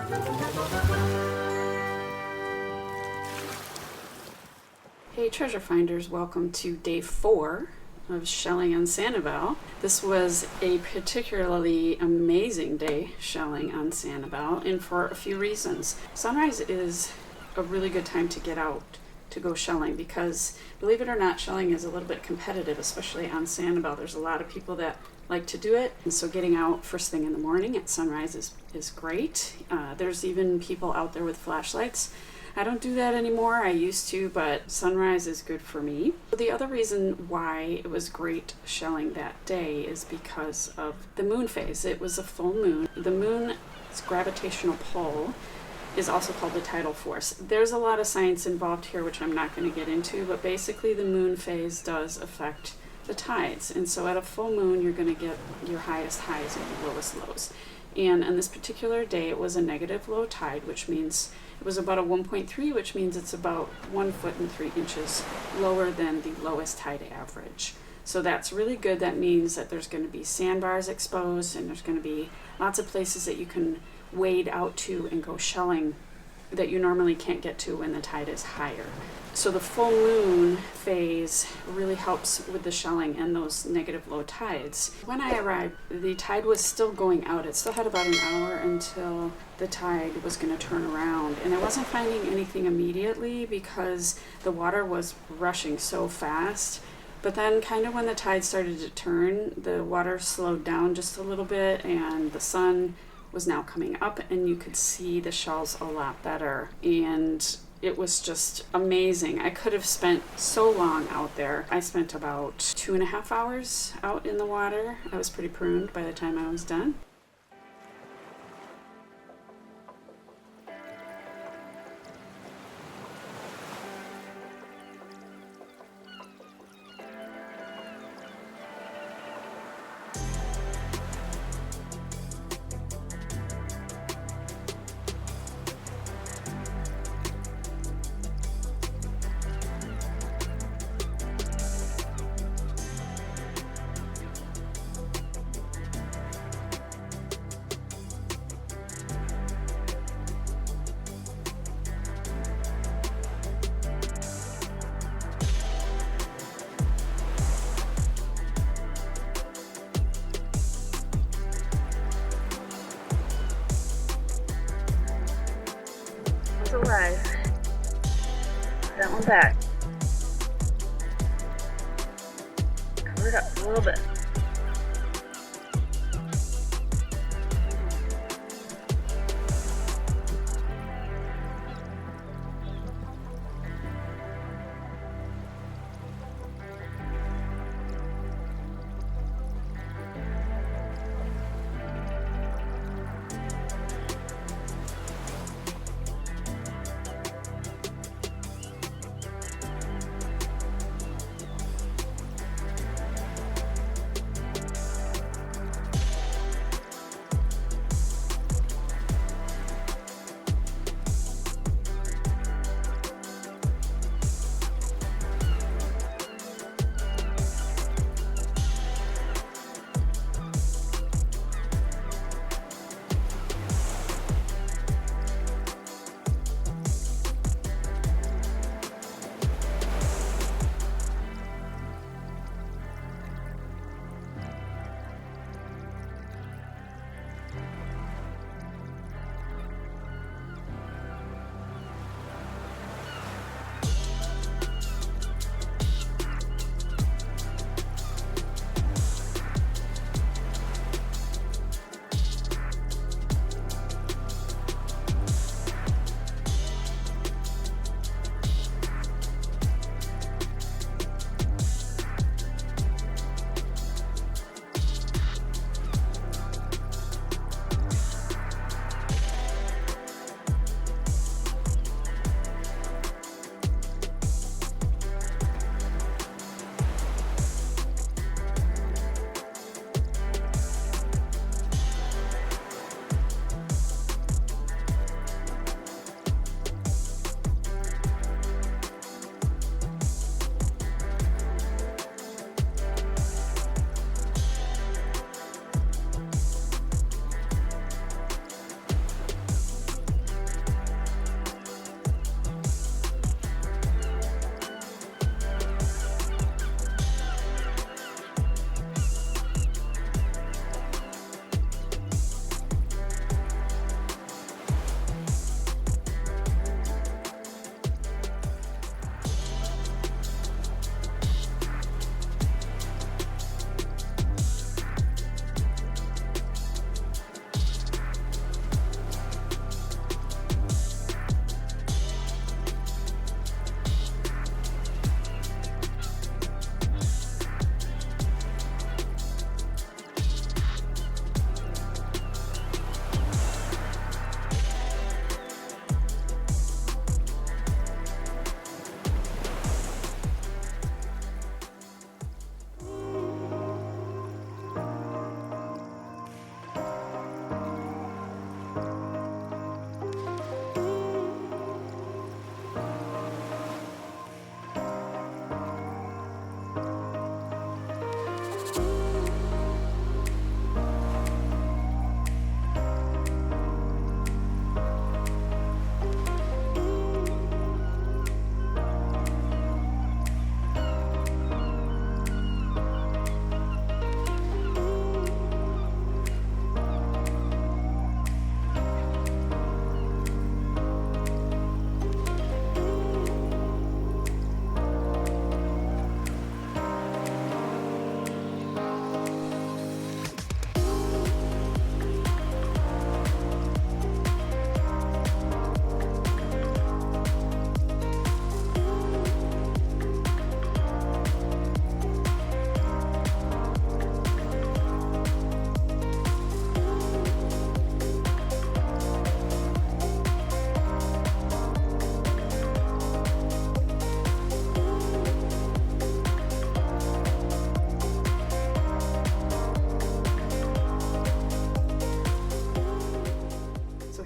Hey treasure finders, welcome to day 4 of shelling on Sanibel. This was a particularly amazing day shelling on Sanibel, and for a few reasons. Sunrise is a really good time to get out to go shelling because, believe it or not, shelling is a little bit competitive, especially on Sanibel. There's a lot of people that like to do it, and so getting out first thing in the morning at sunrise is great. There's even people out there with flashlights. I don't do that anymore. I used to, but sunrise is good for me. The other reason why it was great shelling that day is because of the moon phase. It was a full moon. The moon's gravitational pull is also called the tidal force. There's a lot of science involved here, which I'm not going to get into, but basically the moon phase does affect the tides. And so at a full moon, you're going to get your highest highs and your lowest lows. And on this particular day, it was a negative low tide, which means it was about a 1.3, which means it's about 1 foot and 3 inches lower than the lowest tide average. So that's really good. That means that there's going to be sandbars exposed, and there's going to be lots of places that you can wade out to and go shelling that you normally can't get to when the tide is higher. So the full moon phase really helps with the shelling and those negative low tides. When I arrived, the tide was still going out. It still had about an hour until the tide was going to turn around. And I wasn't finding anything immediately because the water was rushing so fast. But then kind of when the tide started to turn, the water slowed down just a little bit, and the sun was now coming up, and you could see the shells a lot better. And it was just amazing. I could have spent so long out there. I spent about 2.5 hours out in the water. I was pretty pruned by the time I was done. Alive. That one back. Cover it up a little bit.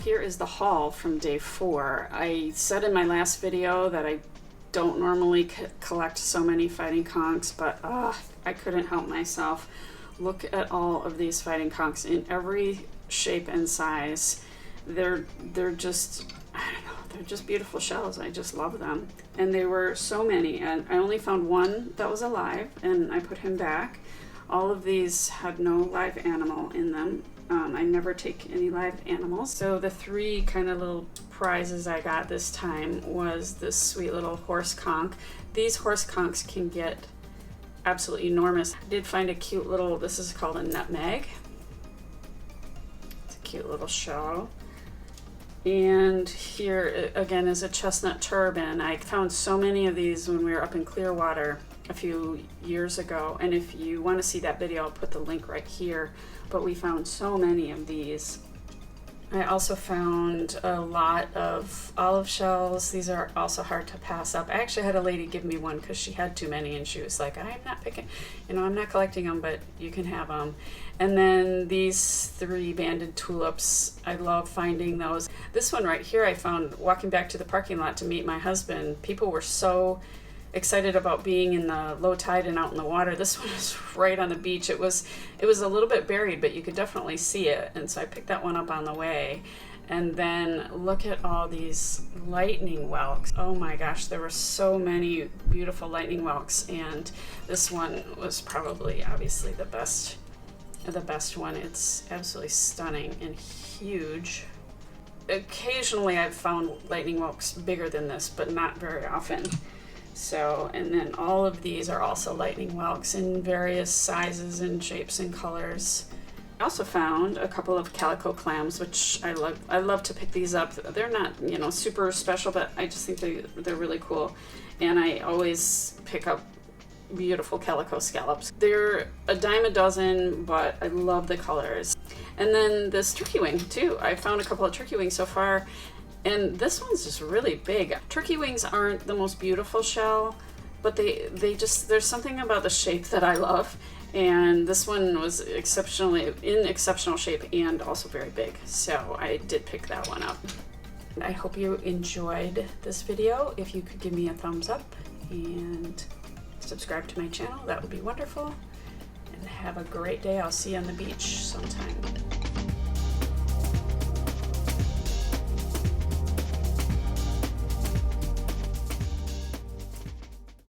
here is the haul from day 4. I said in my last video that I don't normally collect so many fighting conchs, but I couldn't help myself. Look at all of these fighting conchs in every shape and size. They're just, I don't know, they're just beautiful shells. I just love them. And there were so many, and I only found one that was alive, and I put him back. All of these had no live animal in them. I never take any live animals. So the 3 kind of little prizes I got this time was this sweet little horse conch. These horse conchs can get absolutely enormous. I did find a cute little, this is called a Nutmeg. It's a cute little shell. And here again is a Chestnut Turban. I found so many of these when we were up in Clearwater a few years ago, and if you want to see that video, I'll put the link right here. But we found so many of these. I also found a lot of olive shells. These are also hard to pass up. I actually had a lady give me one because she had too many, and she was like, I'm not picking, you know, I'm not collecting them, but you can have them. And then these 3 banded tulips, I love finding those. This one right here I found walking back to the parking lot to meet my husband. People were so excited about being in the low tide and out in the water. This one is right on the beach. It was a little bit buried, but you could definitely see it, and so I picked that one up on the way. And then look at all these lightning whelks. Oh my gosh, there were so many beautiful lightning whelks, and this one was probably obviously the best one. It's absolutely stunning and huge. Occasionally I've found lightning whelks bigger than this, but not very often. So, and then all of these are also lightning whelks in various sizes and shapes and colors. I also found a couple of calico clams, which I love. I love to pick these up. They're not, you know, super special, but I just think they're really cool. And I always pick up beautiful calico scallops. They're a dime a dozen, but I love the colors. And then this turkey wing too. I found a couple of turkey wings so far, and this one's just really big. Turkey wings aren't the most beautiful shell, but they just, there's something about the shape that I love. And this one was in exceptional shape and also very big. So I did pick that one up. I hope you enjoyed this video. If you could give me a thumbs up and subscribe to my channel, that would be wonderful. And have a great day. I'll see you on the beach sometime.